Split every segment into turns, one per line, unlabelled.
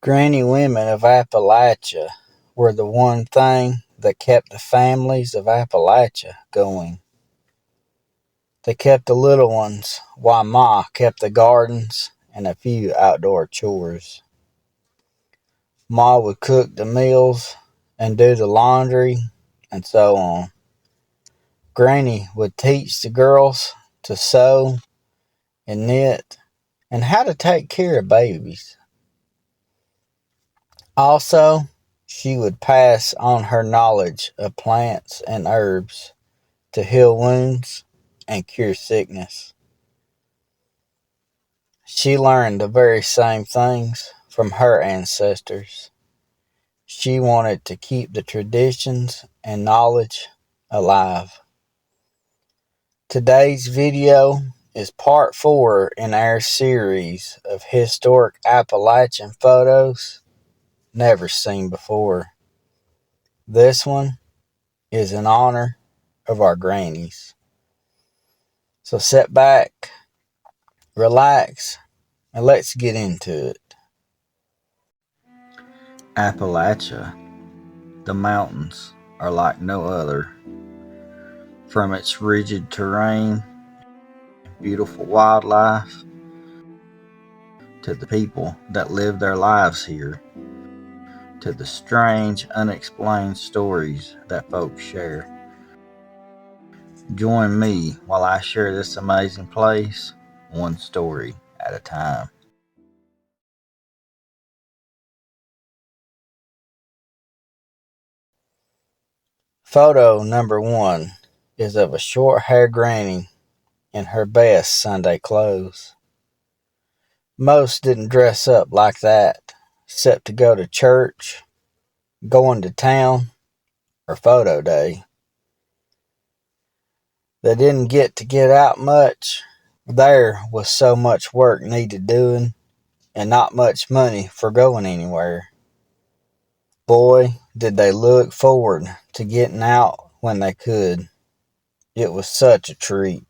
Granny women of Appalachia were the one thing that kept the families of Appalachia going. They kept the little ones while Ma kept the gardens and a few outdoor chores. Ma would cook the meals and do the laundry and so on. Granny would teach the girls to sew and knit and how to take care of babies. Also, she would pass on her knowledge of plants and herbs to heal wounds and cure sickness. She learned the very same things from her ancestors. She wanted to keep the traditions and knowledge alive. Today's video is part 4 in our series of historic Appalachian photos never seen before. This one is in honor of our grannies. So sit back, relax, and let's get into it. Appalachia, the mountains are like no other. From its rigid terrain, beautiful wildlife, to the people that live their lives here, to the strange, unexplained stories that folks share. Join me while I share this amazing place, one story at a time. Photo number 1 is of a short-haired granny in her best Sunday clothes. Most didn't dress up like that, except to go to church, going to town, or photo day. They didn't get to get out much. There was so much work needed doing, and not much money for going anywhere. Boy, did they look forward to getting out when they could. It was such a treat.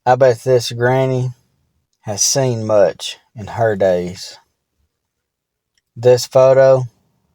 I bet this granny has seen much in her days. This photo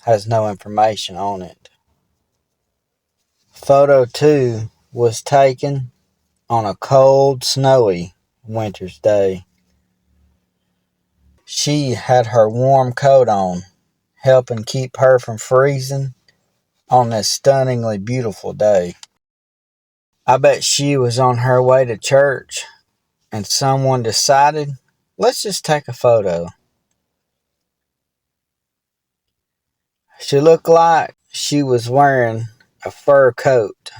has no information on it. Photo 2 was taken on a cold, snowy winter's day. She had her warm coat on, helping keep her from freezing on this stunningly beautiful day. I bet she was on her way to church and someone decided, let's just take a photo. She looked like she was wearing a fur coat.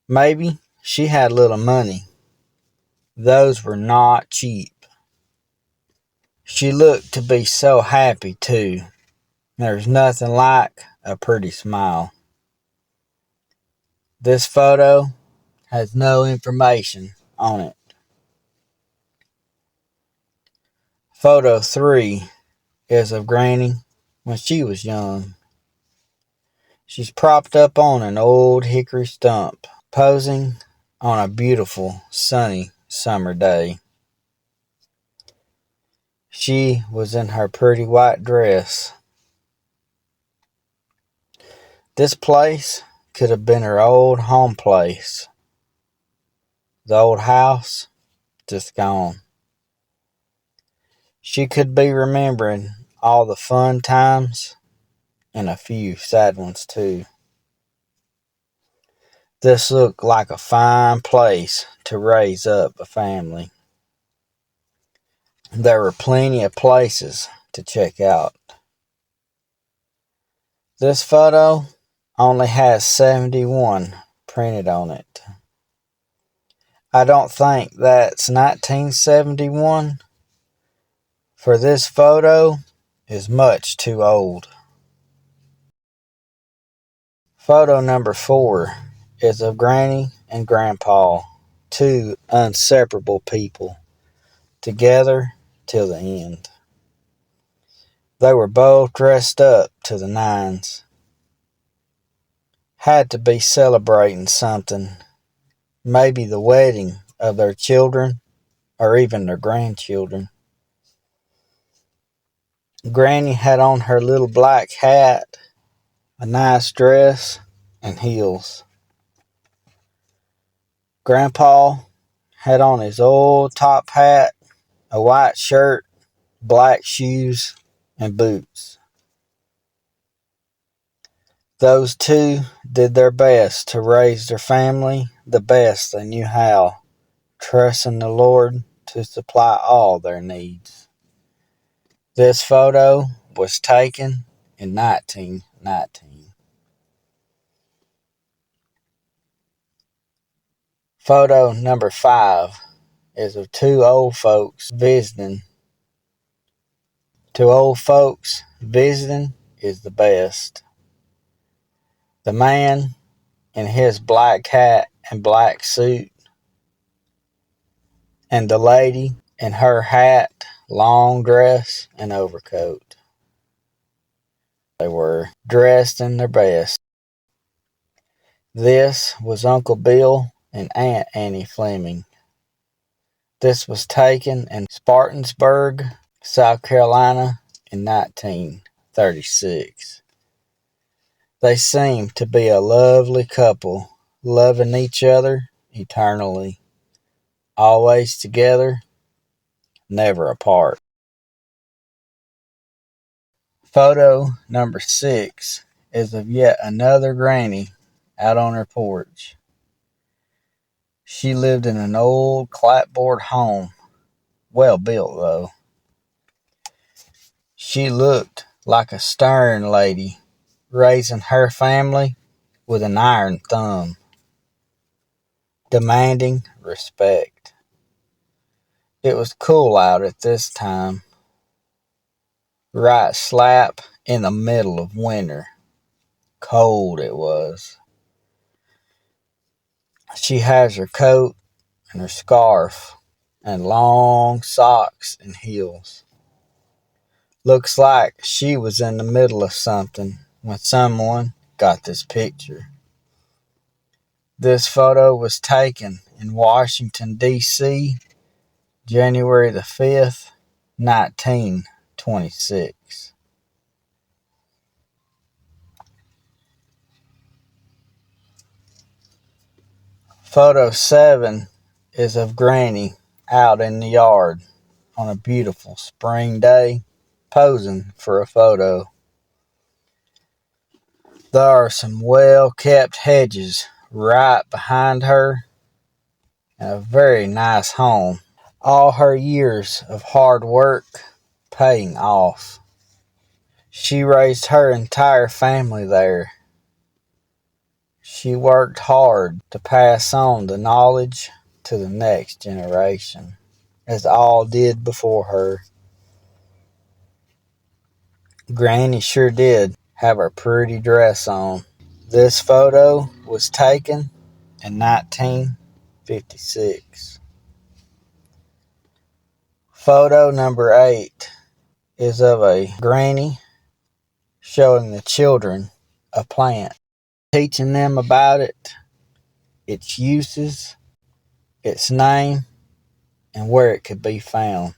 Maybe she had little money. Those were not cheap. She looked to be so happy too. There's nothing like a pretty smile. This photo has no information on it. Photo 3 is of Granny when she was young. She's propped up on an old hickory stump, posing on a beautiful sunny summer day. She was in her pretty white dress. This place could have been her old home place. The old house, just gone. She could be remembering all the fun times and a few sad ones too. This looked like a fine place to raise up a family. There were plenty of places to check out. This photo only has 71 printed on it. I don't think that's 1971, for this photo is much too old. Photo number 4 is of Granny and Grandpa, two inseparable people, together till the end. They were both dressed up to the nines. Had to be celebrating something, maybe the wedding of their children or even their grandchildren. Granny had on her little black hat, a nice dress, and heels. Grandpa had on his old top hat, a white shirt, black shoes, and boots. Those two did their best to raise their family the best they knew how, trusting the Lord to supply all their needs. This photo was taken in 1919. Photo number 5 is of two old folks visiting. Two old folks visiting is the best. The man in his black hat and black suit, and the lady in her hat, long dress, and overcoat. They were dressed in their best. This was Uncle Bill and Aunt Annie Fleming. This was taken in Spartansburg, South Carolina in 1936. They seemed to be a lovely couple, loving each other eternally, always together, never apart. Photo number 6 is of yet another granny out on her porch. She lived in an old clapboard home, well built though. She looked like a stern lady, raising her family with an iron thumb, demanding respect. It was cool out at this time, right slap in the middle of winter. Cold it was. She has her coat and her scarf and long socks and heels. Looks like she was in the middle of something when someone got this picture. This photo was taken in Washington, D.C., January the 5th, 1926. Photo 7 is of Granny out in the yard on a beautiful spring day, posing for a photo. There are some well-kept hedges right behind her and a very nice home. All her years of hard work paying off. She raised her entire family there. She worked hard to pass on the knowledge to the next generation, as all did before her. Granny sure did have a pretty dress on. This photo was taken in 1956. Photo number 8 is of a granny showing the children a plant, teaching them about it, its uses, its name, and where it could be found,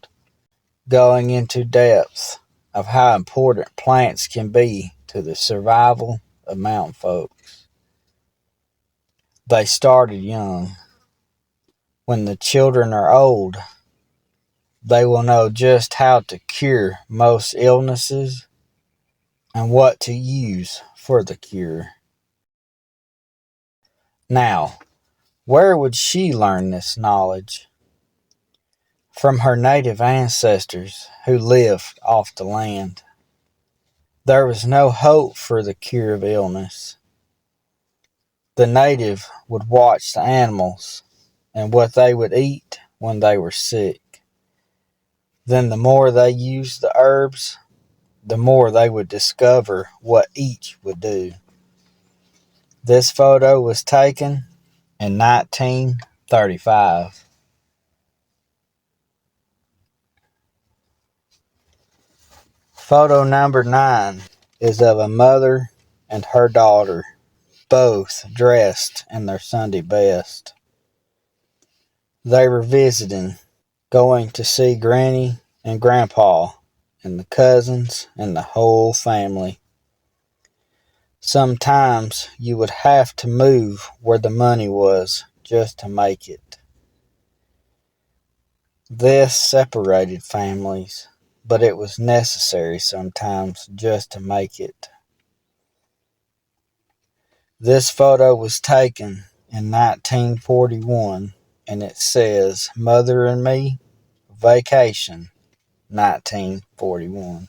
going into depth of how important plants can be to the survival of mountain folks. They started young. When the children are old, they will know just how to cure most illnesses and what to use for the cure. Now, where would she learn this knowledge? From her native ancestors who lived off the land. There was no hope for the cure of illness. The native would watch the animals and what they would eat when they were sick. Then the more they used the herbs, the more they would discover what each would do. This photo was taken in 1935. Photo number 9 is of a mother and her daughter, both dressed in their Sunday best. They were visiting, going to see Granny and Grandpa and the cousins and the whole family. Sometimes you would have to move where the money was just to make it. This separated families, but it was necessary sometimes just to make it. This photo was taken in 1941, and it says, "Mother and me, vacation, 1941.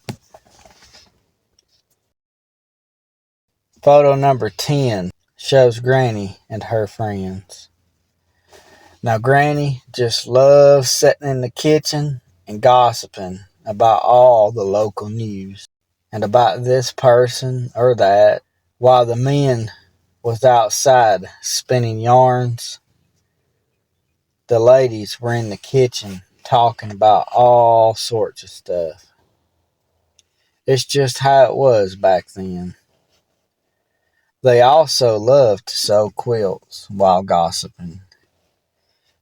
Photo number 10 shows Granny and her friends. Now, Granny just loves sitting in the kitchen and gossiping about all the local news and about this person or that, while the men was outside spinning yarns. The ladies were in the kitchen talking about all sorts of stuff. It's just how it was back then. They also loved to sew quilts while gossiping.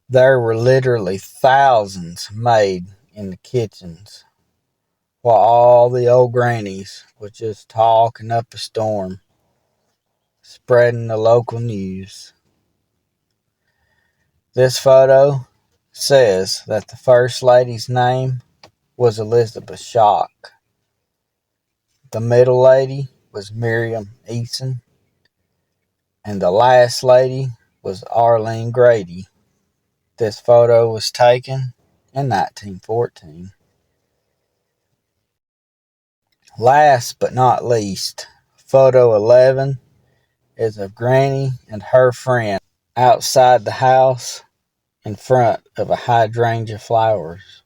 There were literally thousands made in the kitchens, while all the old grannies were just talking up a storm, spreading the local news. This photo says that the First Lady's name was Elizabeth Shock. The middle lady was Miriam Eason, and the last lady was Arlene Grady. This photo was taken in 1914. Last but not least, photo 11 is of Granny and her friend outside the house in front of a hydrangea flowers.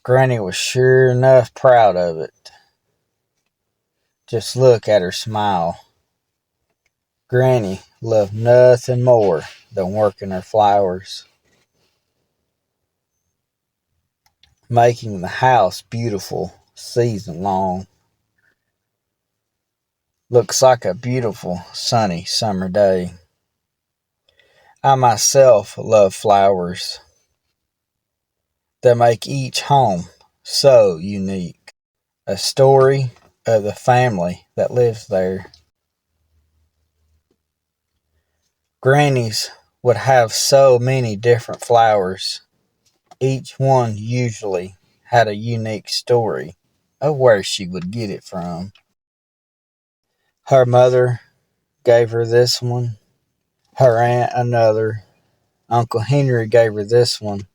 Granny was sure enough proud of it. Just look at her smile. Granny loved nothing more than working her flowers, making the house beautiful season long. Looks like a beautiful sunny summer day. I myself love flowers that make each home so unique. A story of the family that lives there. Grannies would have so many different flowers. Each one usually had a unique story of where she would get it from. Her mother gave her this one, her aunt another, Uncle Henry gave her this one.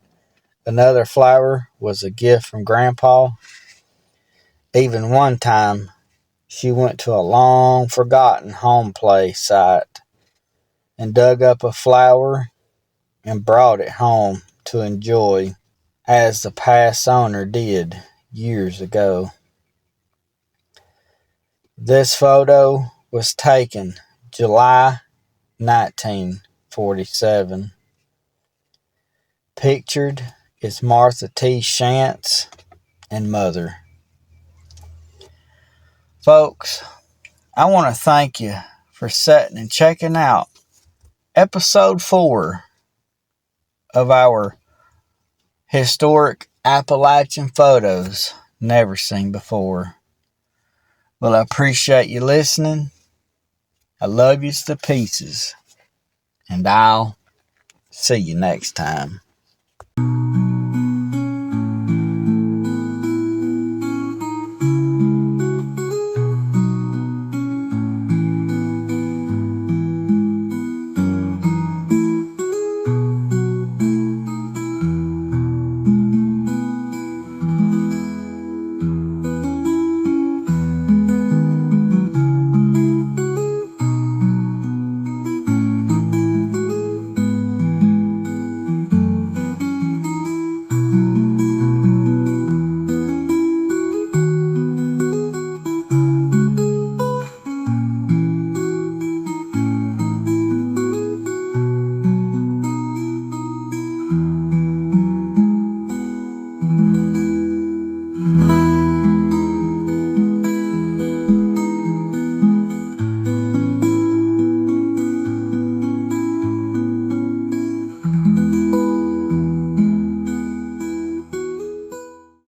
Another flower was a gift from Grandpa. Even one time, she went to a long forgotten home play site and dug up a flower and brought it home to enjoy, as the past owner did years ago. This photo was taken July 1947. Pictured is Martha T. Shantz and Mother. Folks, I want to thank you for sitting and checking out episode 4 of our historic Appalachian photos never seen before. Well, I appreciate you listening. I love you to pieces. And I'll see you next time.